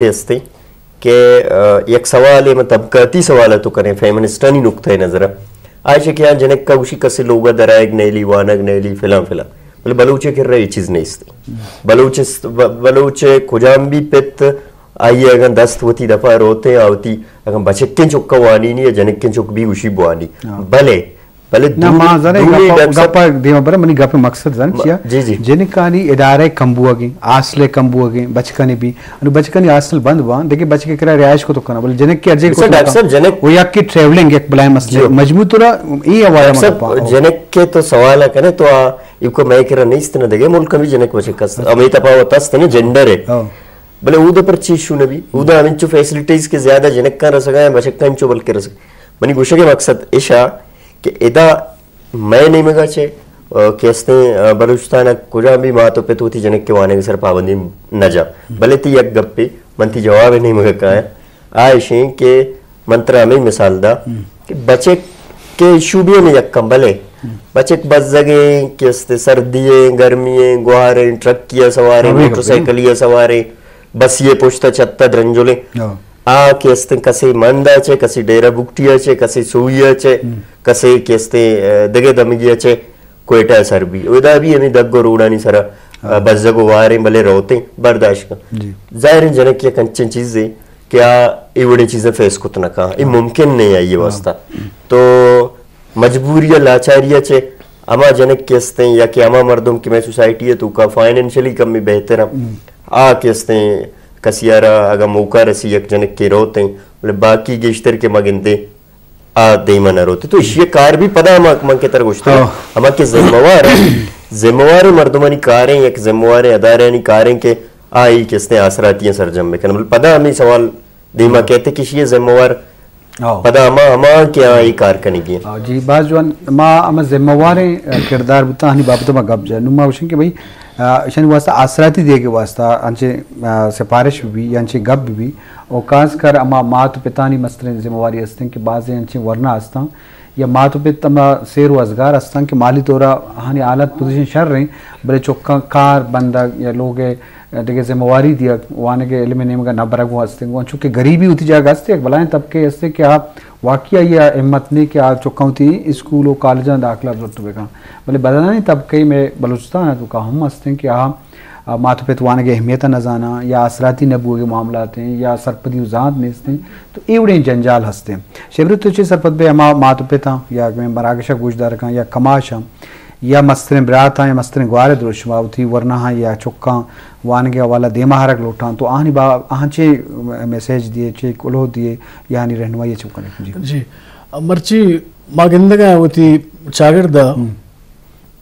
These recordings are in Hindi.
असते के एक सवाल है मतलब कती सवाल तो करें फेमिनिस्टानी नुक्ता नजर आज के यहाँ जनक का उसी कसे लोग दरायग नैली वानग नैली फिलम मतलब बलूचे कर रहे चीज नहीं इसते बलूचे खुजाम भी पित आइए अगर दस्त होती दफा रोते आवती अगर बचक्के चुक्का वानी नहीं या जनक के चुक भी उसी बुआनी भले ना मां जरा गप्पा देवा बर मनी गप्पा मकसद जन किया जिनकानी इदारे कंबुअगे आसले कंबुअगे बचकानी भी अनु बचकानी आसल बंद बा देखिए बचके करा रियाज को तो करना बोले जनक के अर्जे को अक्सर जनक वो याक की ट्रैवलिंग एक बलाय मसले मजबूत तोरा ये आवाज मतलब जनक के तो सवाल है करे तो इको मैं करा नहीं इस्तना देगे मुल्क में जनक बचका अमित पाव तस्त ने जेंडर है भले उधर पर चीज शू नबी उधर अमिंचो फैसिलिटीज के ज्यादा जनक का रसगा बचका इंचो बल के रस मनी गुशे के मकसद इशा कि इदा मैं नहीं मगा छे कैसे बलूचिस्तान कुजा भी मातो पे तो थी जनक के वाने के सर पाबंदी न जा भले ती एक गप्पे मन थी जवाब नहीं मगा का है आयशे के मंत्रा में मिसाल दा कि बच्चे के इशू भी नहीं यक्कम भले बच्चे बस जगे कैसे सर्दिये गर्मिये गुहारे ट्रक किया सवारे मोटरसाइकिल सवारे बस ये पुछता छत्ता रंजोले केस्ते कसे मंदा छे कसे डेरा बुकटिया छे कसे सुइया छे कसे केस्ते दगे दमगिया छे कोयटा सर भी उदा भी हमें दग्गो रोडानी सरा बजगो वारे भले रोते बर्दाश्त का जाहिर जनक के कंचन चीजें क्या ये बड़ी चीजें फेस को तो ना कहा ये मुमकिन नहीं है ये वास्ता तो मजबूरिया लाचारिया छे अमा जनक केस्ते या कि अमा मर्दों की मैं सोसाइटी है तो का फाइनेंशियली कम में बेहतर केस्ते कसियारा अगर मौका रसी एक जनक के रोते हैं बाकी गेश्तर के मगिनते आ दे मना रोते तो ये कार भी पता हम के तरह गुश्ते हम के जिम्मेवार मर्दमानी कारें एक जिम्मेवार अदारे नहीं कारें के आई किसने आसराती हैं सरजम में मतलब पता हमें सवाल दीमा कहते कि ये जिम्मेवार पता हमा क्या ये कार करने की जी बाज जवान मां हम जिम्मेवार किरदार बता हनी बाबत में गप जाए नुमा वशन के भाई शन वास्ता आसराती दे के वास्ता अंचे सिफारिश भी अंचे गप भी और खास कर अमा मात पितानी मसले जिम्मेवारी हस्ते कि बाजे अंचे वरना हस्ता या मात पिता शेर अजगार हस्ता कि माली तौरा हानि हालत पोजीशन शर रहे बड़े चौका कार बंदा या लोग देखिए जिम्मेवारी दिया वाने के इल्म नेम का नबरग हस्ते चूँकि गरीबी होती जाएगा हस्ते भलाएं तबके हस्ते कि आप वाकिया या हिम्मत नहीं कि आ चुका थी स्कूल और कॉलेज दाखिला बेका बोले बदलानी तबके में बलूचिस्तान है तो का हम हंसते हैं कि आ माथ पे तवाने की अहमियत न जाना या असराती नबू के मामला हैं या सरपदी उजात में हंसते हैं तो एवड़े जंजाल हंसते हैं शेबरत तो सरपद पे हमा माथ पे था या मराकशा गुजदार का या कमाशा या मस्तर बरात या मस्तर ग्वारे दुरुशवा थी वरना या चुक्का वान के हवाला देमा हरक लोटा तो आहनी बा आहचे मैसेज दिए चे कुलो दिए यानी रहनुमाई चुका जी मर्ची मागिंदगा होती चागिरदा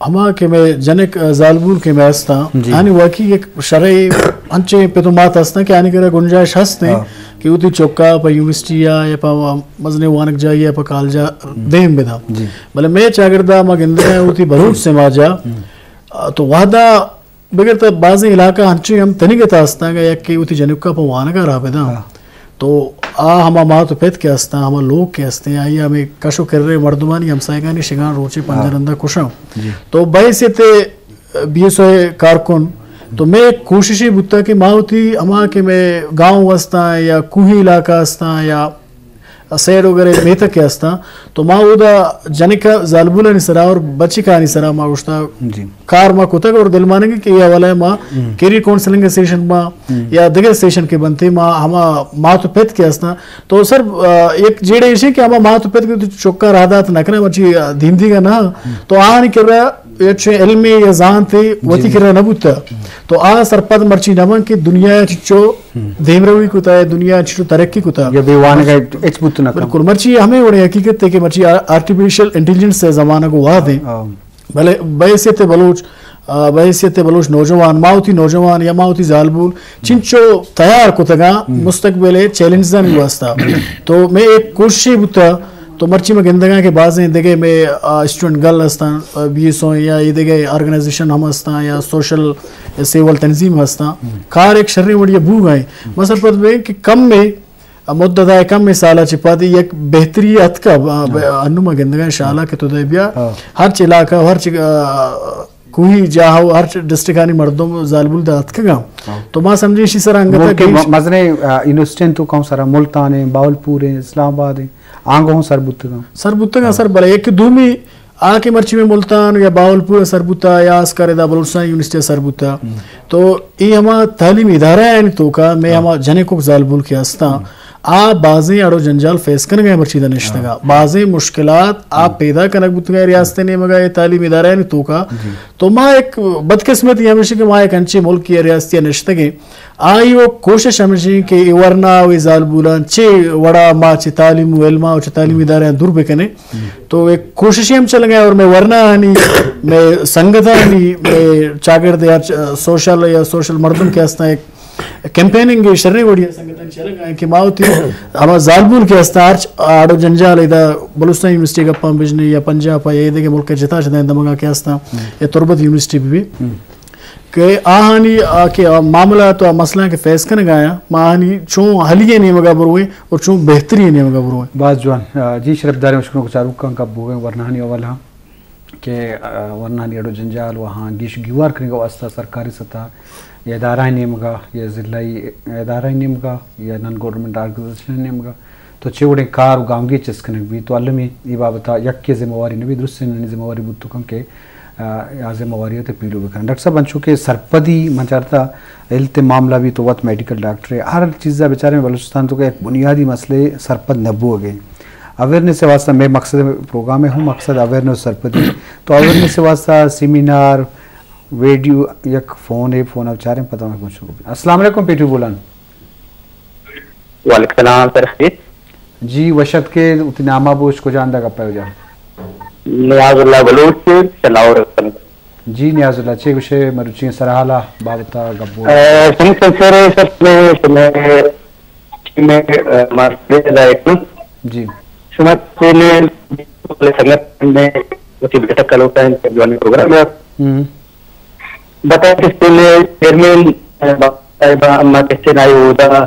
हमा के में जनक जालबूल के में हस्ता यानी वाकई एक शरई अंचे पे तो मात हस्ता कि यानी करे गुंजाइश हस्ते कि उती चौका पर यूनिवर्सिटी या पर मजने वानक जाए या पर कॉलेज देम बेदा भले मैं चागिरदा मागिंदगा होती भरूच से माजा तो वादा बगैर तो बाज़ इलाका हंचे हम तनिक तास्ता या कि उती जनक का पवाना का रहा बेदा तो हमा मात पेत के हस्ता हमा लोग के हस्ते आइए हमें कशो कर रहे मर्दमानी हम साइगानी शिगान रोचे पंजरंदा कुशा तो भाई से ते बीएसओ कारकुन तो मैं कोशिश ही बुता कि माँ होती हमा के मैं गाँव हस्ता या कुही इलाका हस्ता या सैर वगैरह में तक के हस्ता तो माँ उदा जनिका जालबुला निसरा और बच्ची का निसरा माँ उस्ता कार माँ कुतक और दिल मानेंगे कि यह वाला है माँ केरी काउंसलिंग स्टेशन माँ या दगे स्टेशन के बनते माँ हमा माँ तो पेट के हस्ता तो सर एक जेड़े इशे कि हमा माँ तो पेट के चौका राधा तो नकने बच्ची धीमधी का ना तो आ नहीं कर रहा ये इल्मी या जान थे वती कर रहा नबूता तो आ सरपद मर्ची नमन की दुनिया चिचो देमरवी कुता है दुनिया चिचो तरक्की कुता ये बेवान का एक्सबूत ना बिल्कुल मर्ची हमें बड़ी हकीकत है कि मर्ची आर्टिफिशियल इंटेलिजेंस से जमाना को वाद है भले बैसियत बलोच नौजवान माउती नौजवान या माउती जालबूल चिंचो तैयार कुतगा मुस्तकबिल चैलेंज नहीं वास्ता तो मैं एक कोशिश बुता तो मर्ची में गंदगा के बाज़ हैं देखे मैं स्टूडेंट गर्ल हस्ता बीएसओ या ये देखे ऑर्गेनाइजेशन हम हस्ता या सोशल सेवल तंजीम हस्ता कार एक शर्री बढ़िया भू गए मसल पर में कि कम में मुद्दा कम में साला चिपाती एक बेहतरी हथ का अन्नुमा गंदगा शाला के तो बिया हर इलाका हर कोई जाओ हर डिस्ट्रिक्ट आनी मर्दों जालबुल दात का तो मां समझे इसी सर अंगत मजने यूनिवर्सिटी तो कौन सारा मुल्तान है, बावलपुर है, इस्लामाबाद है, आंगों सरबुत्तगा सर भले एक दूमी आके मर्ची में मुल्तान या बावलपुर सरबुता या अस्कर बलूचिस्तान यूनिवर्सिटी सरबुता तो ये हमारा तालीमी इदारा है तो का मैं हमारा जने को जालबुल के हस्ता आ बाज़े अड़ो जंजाल फेस करने गए मर्चीदा निश्तगा बाज़े मुश्किलात आप पैदा करने बुतगा रियासत ने मगा ये तालीम इदारा है तो का तो माँ एक बदकिस्मत ये हमेशा कि माँ एक अंचे मुल्क की रियासती निश्तगे आई वो कोशिश हमेशा कि वरना वे जालबुलान चे वड़ा माँ चे तालीम वेलमा और चे तालीम इदारा दूर बेकने तो एक कोशिश हम चल गए और मैं वरना नहीं मैं संगठन नहीं मैं चागर यार सोशल मर्दम के हस्ता एक कैंपेनिंग शरने वडिया संगठन चल गए कि मावती हमारा जालबुल के हस्तार आड़ो जंजाल इदा बलूचिस्तान यूनिवर्सिटी गप्पा बिजनी या पंजाब या ये मुल्क के जता जता दमगा के हस्ता या तुरबत यूनिवर्सिटी भी के आहानी के मामला तो मसला के फेस करने गया माहानी चो हलिए नहीं मगा बरुए और चो बेहतरी नहीं मगा बरुए बात जवान जी शरफदार मुश्किलों को चारू का कब हो गए वरनानी वाला के वरनानी अड़ो जंजाल वहाँ गिश गिवार करने का वास्ता सरकारी सतह या इदारा नेम का या ज़िलाई इदारा नेम का या नॉन गवर्नमेंट ऑर्गेनाइजेशन नेम का तो चेवड़े कार गांगी चिस्कने भी तो अल्लमी ये बाबता यक के जिम्मेवारी ने भी दुरुस्त ने जिम्मेवारी बुत्तुकम के या जिम्मेवारी ते पीड़ो भी करना डॉक्टर साहब बंचू के सरपदी मंचारता हेल्थ मामला भी तो वत मेडिकल डॉक्टर है हर चीज़ बेचारे में बलूचिस्तान तो के बुनियादी मसले सरपद नब्बू हो गए अवेयरनेस से वास्ता मैं मकसद प्रोग्राम में हूँ मकसद अवेयरनेस सरपदी तो अवेयरनेस से वास्ता सेमिनार वीडियो एक फोन है फोन अब चाह रहे हैं पता मैं पूछूं अस्सलाम वालेकुम पेटू बोलान वालेकुम सलाम सर जी वशत के उतने आमा बोझ को जानदा कब पे जा नियाजुल्लाह बलूच चलाओ जी नियाजुल्लाह चे विषय मरुची सरहाला बाबता गब्बो सर में मार्के लाइक जी सुमत ने संगत में उसी बैठक का होता है जवानी प्रोग्राम में बताया कि चेयरमैन अम्मा कैसे नाई होगा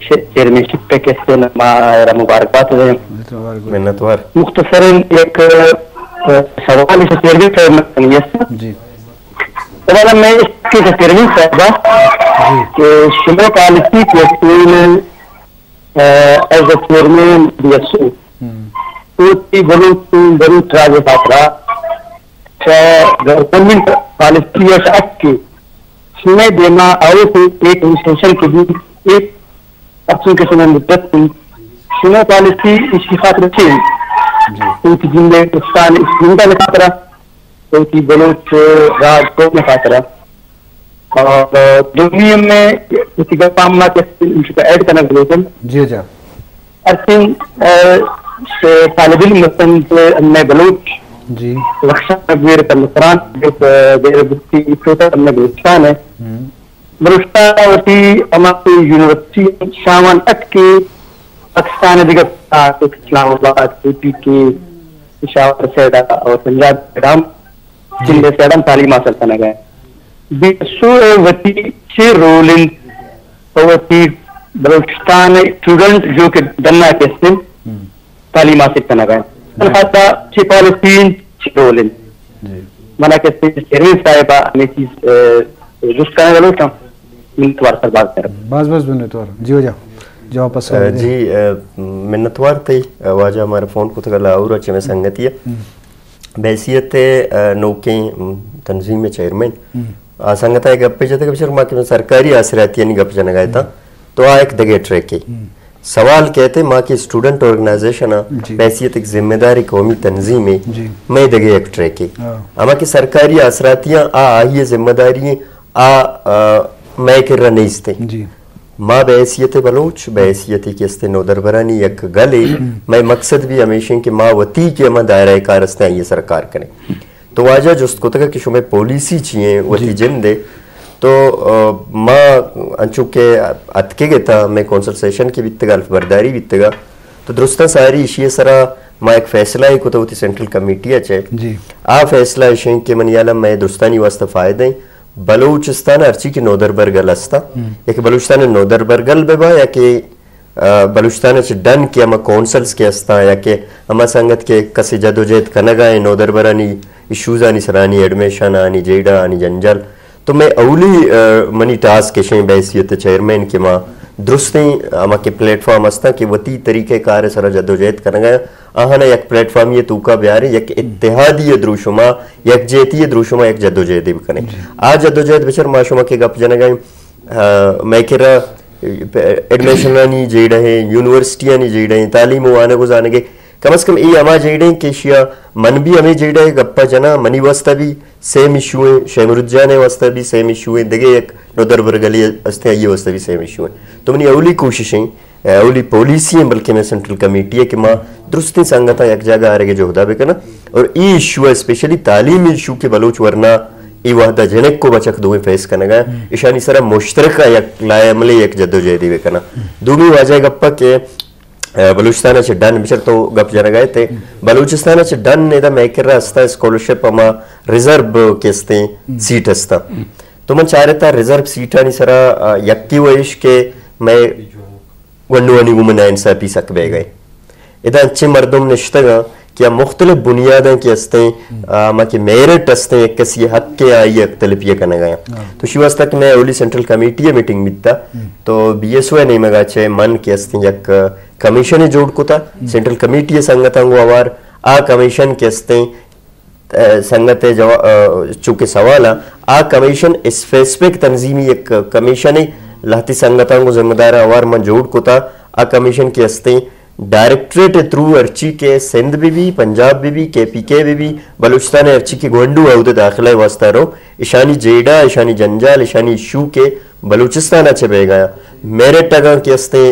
चेयरमैनशिप पे कैसे मुबारकबाद है मिन्नतवार मुख्तसरन एक सवाल इस चेयरमैन साहब जी सवाल मैं इसके चेयरमैन साहब कि शुरू पॉलिसी के school as a chairman BSO तो बलूच राज्य पात्रा गवर्नमेंट पॉलिसी की सुने देना और एक इंस्टीट्यूशन के भी एक अपनी किस्म मुद्दत सुने पॉलिसी इसकी खातिर थी उनकी जिंदे जिंदा में खातरा उनकी बलूच राजकोट में खातरा और दुनिया में उसी का मामला के ऐड करना जरूरत जी जी आई थिंक तालिब इल्म में बलूच जी रक्षा तकबीर बलूचिस्तान बलूचिस्तान है बलूचिस्तान होती हमारी यूनिवर्सिटी शामान तक की पाकिस्तान इस्लामाबाद यूपी के पेशावर से और पंजाब से जिले से तालीम हासिल करना गए बीसो वती से रोलिंग वती बलूचिस्तान स्टूडेंट जो कि दन्ना के से तालीम हासिल करना गए पॉलिसी रोलिंग मना के चेयरमैन साहिबा ने चीज रुस्त करने वालों का मिन्नतवार बात कर बस मिन्नतवार जी हो जाओ जवाब पास जी मिन्नतवार थे वाजा हमारे फोन को तो गला और अच्छे में संगति है बैसियत नौके तंजीम में चेयरमैन संगता एक गप्पे जाते कभी शर्मा के सरकारी आसराती यानी गप जना गया था तो आ एक दगे ट्रैक है सवाल कहते माँ की स्टूडेंट ऑर्गेनाइजेशन बैसियत एक जिम्मेदारी कौमी तंजीम है मैं दगे एक ट्रैक है अमा की सरकारी आसरातियाँ आई जिम्मेदारी मैं कर रहा नहीं इसते माँ बैसियत बलूच बैसियत के इसते नौदरबरानी एक गले मैं मकसद भी हमेशा कि माँ वती के अमा दायरा कारस्ते ये सरकार करे तो वाजा जुस्त को तक कि शुमे पॉलिसी चाहिए वती जिंदे तो माँ अंचुके अतके गता मैं कॉन्सल्टेशन की बित्तगा अल्फबरदारी बित्तगा तो दुरुस्ता सारी इशिये सरा माँ एक फैसला ही को तो होती सेंट्रल कमेटी अच्छे आ फैसला इशें के मन याला मैं दुरुस्तानी वास्ता फायदे बलूचिस्तान अर्ची की नौदरबरगल अस्ता एक बलूचिस्तान नौदरबरगल बेबा या कि बलूचिस्तान डन के अमा कौंसल्स के अस्ता या कि अमा संगत के कसी जदोजहद कनगाए नौदरबरानी इश्यूज आनी सरानी एडमिशन आनी जेडा आनी जंजाल तो मैं अवली मनी टास्क के शें बैसियत चेयरमैन के माँ दुरुस्ती आमा के प्लेटफॉर्म अस्ता कि वती तरीके कार सरा जद्दोजहद करेंगे आहना एक प्लेटफॉर्म ये तूका ब्यारे एक इत्तेहादी द्रुशुमा एक जेती द्रुशुमा एक जद्दोजहद भी करें आज जद्दोजहद बिचर माशुमा के गप जनगा मैं किरा एडमिशन आनी जेड़ा है यूनिवर्सिटी आनी जेड़ा है तालीम वाने को जाने के कम से कम ये अमा जेड़े केशिया मन भी हमें जेड़ा है गप्पा जना मनी वास्ता भी सेम इशू है शेमरुज्जाने वास्ता भी सेम इशू है देखे एक नोदर बरगली अस्ते ये वास्ता भी सेम इशू है तो मनी अवली कोशिशें अवली पॉलिसी है बल्कि मैं सेंट्रल कमेटी है कि माँ दुरुस्ती संगता एक जगह आ रहे जो होता बेकना और ये इशू है स्पेशली तालीमी इशू के बलोच वरना ये वहदा जनक को बचक दो फेस करने गया ईशानी सरा मुश्तरका एक लायमले एक जद्दोजहदी बेकना दूमी वजह गप्पा के बलूचिस्तान डन बिचर तो गप जन गए थे बलूचिस्तान डन ने मैं कर रहा स्कॉलरशिप अमा रिजर्व केस्ते सीट अस्ता तो मन चाह रहा था रिजर्व सीट आनी सरा यक्की वैश के मैं वंडुआनी वुमन इंसाफी सक बे गए इधर अच्छे मर्दों निश्तगा क्या मुख्तलिफ बुनियादें के अस्ते माँ के मेरिट अस्ते किसी हक के आई अख्तलिफ ये करने गया तो शिवास तक मैं ओली सेंट्रल कमेटी मीटिंग मिलता तो BSO नहीं मगा चे मन के अस्ते एक कमीशन जोड़ को था सेंट्रल कमेटी संगतांगो आवार आ कमीशन के अस्ते संगते चूंकि सवाल आ कमीशन स्पेसिफिक तंजीमी एक कमीशन लहती संगतांगो जिम्मेदार आवार मन जोड़ को था आ कमीशन के अस्ते डायरेक्टरेट थ्रू अर्ची के सिंध भी पंजाब भी KPK भी बलूचिस्तान अर्ची के गोंडू अहद दाखिला वास्ता रो ईशानी जेडा ईशानी जंजाल ईशानी इशू के बलूचिस्तान अच्छे बह गया मेरे टगा के अस्ते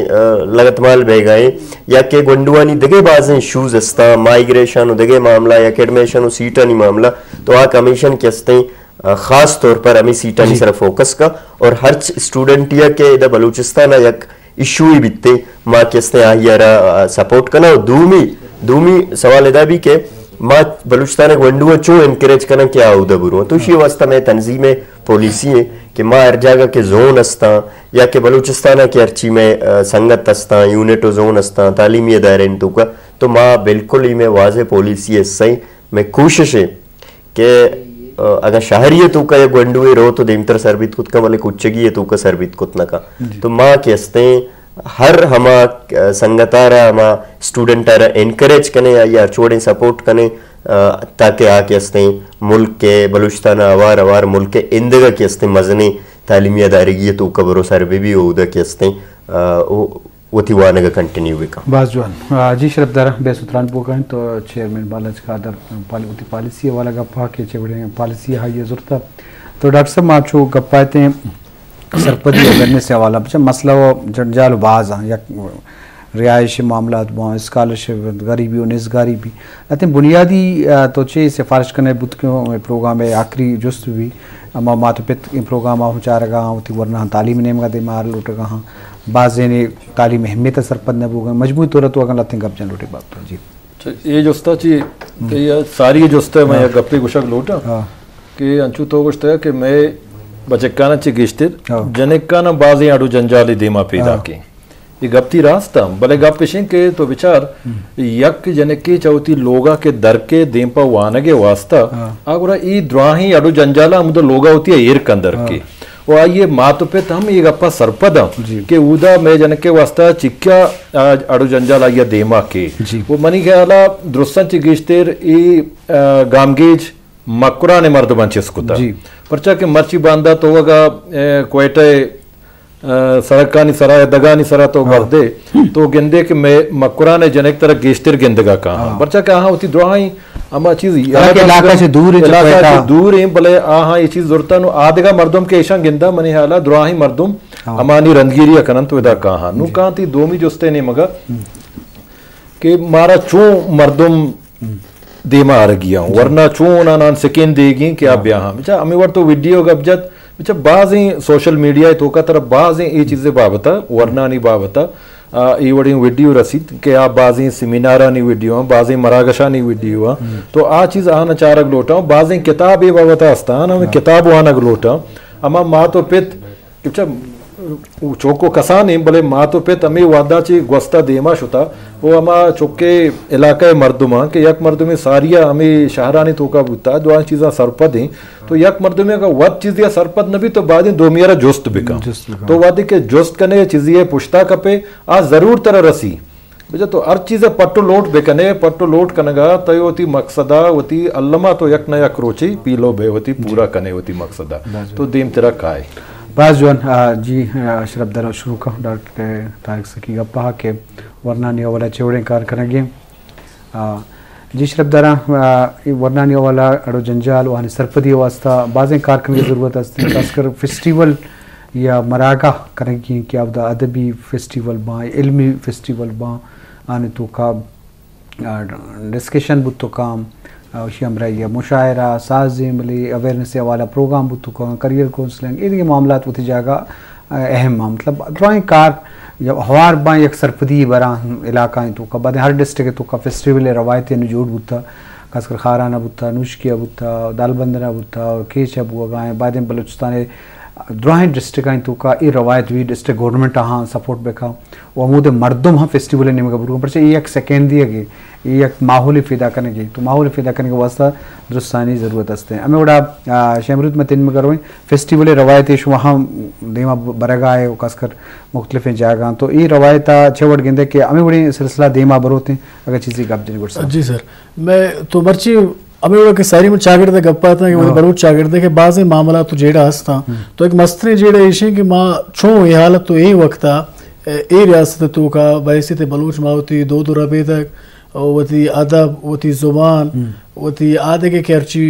लगतमाल बह गए या के गोंडुआनी दगे बाज इशूज अस्ता माइग्रेशन दगे मामला या एडमिशन सीटानी मामला तो आ कमीशन के अस्ते खास तौर पर हमें सीटानी सर फोकस का और हर स्टूडेंट या के इधर बलूचिस्तान एक इशू ही बिते माँ के आहियारा सपोर्ट करना और दूमी सवाल इदा भी के माँ बलूचिस्तान वंडुआ चो इनकरेज करना क्या उदा बुरो तो इसी वास्ता में तंजीम पॉलिसी है कि माँ हर जगह के जोन अस्ता या के बलूचिस्तान के अर्ची में संगत अस्ता यूनिट जोन अस्ता तालीमी अदारे तो माँ बिल्कुल ही में वाज़े पॉलिसी है सही में कोशिश है कि अगर शहरी तो का गंडुए रो तो देमतर सरबित कुत का वाले कुचगी है तो का सरबित कुत न का तो माँ के हस्ते हर हमा संगतारा हमा स्टूडेंटारा एनकरेज कने या छोड़े सपोर्ट कने ताकि आके हस्ते मुल्क के बलूचिस्तान अवार अवार मुल्क के इंदगा के हस्ते मजने तालीमी अदारगी तो का भरोसा सरबे भी उदा के हस्ते वती वानगा कंटिन्यू विका बाजवान जी शरफदार बेसुतरान पोका तो चेयरमैन बालाज खादर पॉलिसी वाला गप्पा के चेवड़े पॉलिसी हाई जरूरत तो डॉक्टर साहब माचो गप्पाते सरपंच करने से हवाला बच्चा मसला वो जंजाल बाज या रिहायशी मामला स्कॉलरशिप गरीबी निस्गारी भी लेकिन बुनियादी तो चे सिफारिश करने बुत के प्रोग्राम है आखिरी जुस्त भी अमा मातुपित प्रोग्राम आहू चारगा होती वरना तालीम नेम का दे मार लुटगा हाँ बाज़ ने तालीम अहमियत सरपंच ने बोगा मजबूत तौर तो अगर लते गप जन लुटे बात तो जी ये जोस्ता ची ये सारी जोस्ता मैं गप्पे गुशक लोटा कि अंचु तो गुस्ता कि मैं बचकाना ची गिश्तिर जनेकाना बाज़े आडू जंजाली देमा पैदा की ये गप्ती रास्ता भले गप पेशें के तो विचार यक जनके चौथी लोगा के दर के देंपा वानगे वास्ता आगुरा ई द्राही आडू जंजाला मुद लोगा होती है ईर कंदर की वो आइए मातो पे हम ये गप्पा सरपद के उदा मैं जनके वास्ता चिक्या आडू जंजाल आइया देमा के वो मनी ख्याला दुरुस्तान चिगिश्तेर ई गामगेज मकुरा ने मर्द बंचिस कुता परचा के मर्ची बांधा तो वगा क्वेटे सड़कानी सरा दगानी सरा तो गर्दे तो गेंदे के मैं मकुरा ने जनक तरह गेश्तिर गेंदगा कहा परचा के हाँ होती द्रोही अमा चीज इलाका से दूर है भले हाँ ये चीज जरूरत नु आधगा मर्दम के ऐसा गिंदा मने हाला द्रोही मर्दम अमानी रंगीरी अकनंत विदा कहा नु कांति दोमी जोस्ते ने मगा के मारा चो मर्दम देमा आ गया वरना चो ना नान सेकेंड देगी कि आप यहाँ बेचा हमें वर तो वीडियो गबजत बेचा बाज़ी सोशल मीडिया तो का तरफ बाज़ी ये चीज़ें बाबता वरना नहीं बाबता ये वड़ी वीडियो रसीद के आप बाज़ी सेमिनारा नहीं वीडियो बाज़ी मरागशा नहीं वीडियो तो आ चीज़ आना चारक लोटा बाज़ी किताब ये बाबता आस्तान हमें किताब आना लोटा अमा माँ तो पित चोको कसा नहीं भले माँ तो पित हमें वादा ची गोस्ता देमा शुता वो हमा चुके इलाके मर्दुमा के यक मर्दुमे सारिया हमें शहरानी तोका बुता जो चीज़ा सरपद हैं तो यक मर्दुमे का वत चीज़ या सरपद न भी तो बाद दो मेरा जोस्त बिका तो वादी के जोस्त कने चीज़ पुश्ता कपे आ जरूर तरह रसी बजा तो हर चीज़ पट्टो लोट बेकने पट्टो लोट कनगा तय होती मकसदा होती अल्लमा तो यक न यक रोची पीलो बे होती पूरा कने होती मकसदा तो दीम तेरा काय बाज जोन जी अशरफ दर शुरू का डॉक्टर तारिक सकी गप्पा के वर्णानी वाला चेवड़े कार करेंगे जी शरफ दरा वर्णानी वाला अड़ो जंजाल वहाँ सरपदी वास्ता बाज़ें कार करने की ज़रूरत है खासकर फेस्टिवल या मरागा करेंगे कि आप अदबी फेस्टिवल बा इल्मी फेस्टिवल बा आने तो का डिस्कशन बुत तो काम शमरा या मुशायरा साज़े मिले अवेयरनेस वाला प्रोग्राम बुत तो का करियर काउंसलिंग ये मामला उठी जाएगा अहम मतलब ड्राइंग कार या हवार बा एक सरपदी बरा इलाका तो का बाद हर डिस्ट्रिक्ट तो का फेस्टिवल रवायतें जोड़ बुता खासकर खाराना बुता नुश्किया बुता दालबंदना बुता केच बुआ गाय बाद बलूचिस्तान ड्राइंग डिस्ट्रिक्ट तो का ये रवायत भी डिस्ट्रिक्ट गवर्नमेंट हाँ सपोर्ट बेखा वो मुझे मर्दम हाँ फेस्टिवल निम का बुरुम पर ये एक सेकेंड दिए गए ये एक माहौल फिदा करने की तो माहौल फिदा करने के वास्ता दुरुस्तानी ज़रूरत हस्ते हैं हमें बड़ा शमरुद में तीन में करो फेस्टिवल रवायत वहाँ देमा बरगा है खासकर मुख्तलिफ जाएगा तो ये रवायत छेवट गेंदे के हमें बड़ी सिलसिला देमा बरोते हैं अगर चीज़ें गप जी सर मैं तो मर्ची अभी वो के सारी में चागिरदे गप्पा था कि वो बरूच चागिरदे के बाज़े मामला तो जेड़ा हस्ता तो एक मस्तने जेड़ा इशे कि माँ छो ये हालत तो यही वक्त ए रियासत तो का बैसित बलूच मावती दो रबे तक वती अदब वती जुबान वती आदे के अर्ची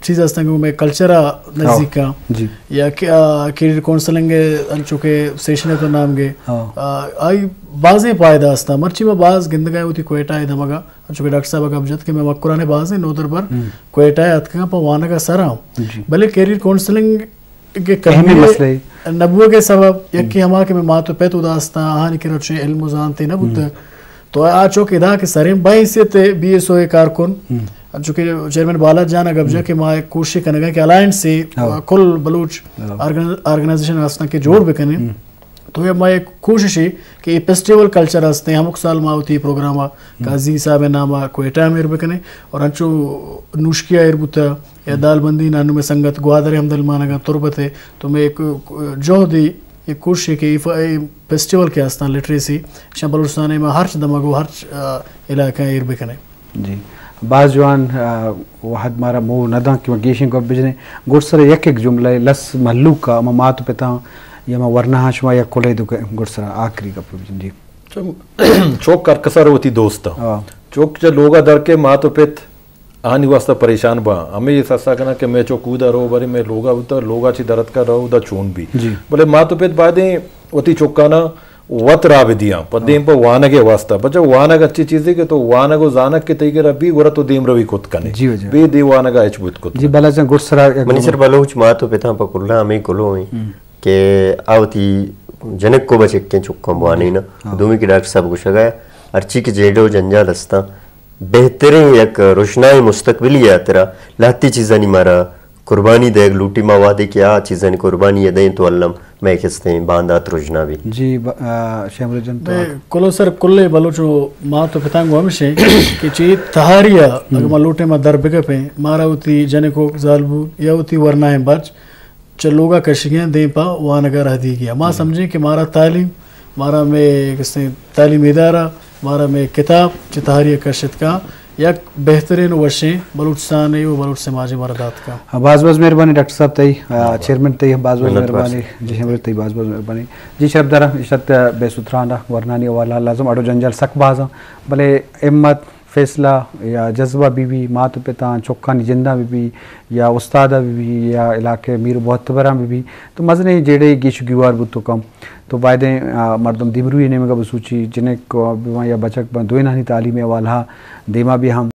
चीज़ हस्ता कि मैं कल्चरा नज़दीक का या कैरियर काउंसलिंग अंचुके सेशन तो नाम गे आई बाज़े पायदा हस्ता मर्ची में बाज़ गिंदगाए होती कोयटा है धमगा चूँकि डॉक्टर साहब का अबजद के मैं मक्कुराने बाज़े नोदर पर कोयटा है अतका पर वाना का सरा भले कैरियर काउंसलिंग के कहने मसले नब्बे के सबब एक कि हमारे में मातो पैत उदास्ता हानि के रचे इल्म जानते न बुद्ध तो आज चौक इधा के सरें बाई से ते BSO कारकुन चूँकि चेयरमैन बाला जाना गब्जा के माँ कोशिश करने कि अलायंस से कुल बलूच ऑर्गेनाइजेशन हस्ता के जोड़ बेकने तो ये मैं कोशिश है कि ये फेस्टिवल कल्चर हस्ते हम साल माँ होती प्रोग्राम काजी साहब नामा कोयटा में बेकने और अंचो नुश्किया इरबुता या दालबंदी नानू में संगत ग्वादर हमदल माना तुरबते तो मैं एक जो दी एक कोशिश है कि फेस्टिवल के हस्ता लिटरेसी बलूचिस्तान में हर दमागो हर इलाका इरबेकने जी बाजवान वाहद मारा मो नदा कि गेशिंग को बिजने गुरसर एक एक जुमला लस महल्लू का मात पिता या मैं वरना हाशमा या कोले दो गुरसर आखिरी का बिजन जी चौक करकसर होती दोस्त चौक जो लोगा दर के मात पित आनी वास्ता परेशान बा हमें ये सस्ता करना कि मैं चौक उदा रो बारे में लोगा उदा लोगा ची दरद का रहो उदा चून भी बोले मात पित बादे होती चौकाना वत राबिदियां पदेम पर वानग वास्ता बच्चा वानग अच्छी चीज है कि तो वानग जानक के तरीके रबी वरा तो देम रवि कुत कने बे दे वानग एचबुत कुत जी बला जन गुरसरा मनीसर बलोच मातो पिता पकुल्ला हमें कोलो के आवती जनक को बचे के चुक्का बुआनी ना दूमी की डॉक्टर साहब कुछ गया अर्ची के जेडो जंजाल हस्ता बेहतरीन एक रोशनाई मुस्तकबिल या तेरा लाती चीज़ा नहीं मारा कुर्बानी देख लूटी मावादे क्या चीज़ा नहीं कुर्बानी दें तो अल्लम मैं किसते हैं बांधात रोजना भी जी शमरुजन तो कोलो सर कुल्ले बलोचो माँ तो पितांगो हमेशा कि ची तहारिया अगर मलूटे में दर बिके पे मारा उती जने को जालबू या उती वरनाएं बच चलोगा कशियां दे पा वहाँ नगर हदी गया माँ समझे कि मारा तालीम मारा में किसने तालीम इदारा मारा में किताब चितारिया कशित का या बेहतरीन वर्षें बलूचिस्तान है वो बलूच समाज मरदात का बाज़ मेहरबानी डॉक्टर साहब तई चेयरमैन तई बाज़ मेहरबानी जी हमरे तई बाज़ मेहरबानी जी शरफ दरा इशत बेसुथराना वरनानी वाला लाजम अडो जंजाल सक बाज़ा भले हिम्मत फैसला या जज्बा बीबी मात पिता चौखा जिंदा बीबी या उस्तादा बीबी या इलाके मीर बहुतबरा बीबी तो मजने जेड़े गिश गुआर बुतो कम तो वायदे मर्दम दिबरू ने मगा बसूची जिन्हें को या बचक दो नानी तालीम वाला देमा भी हम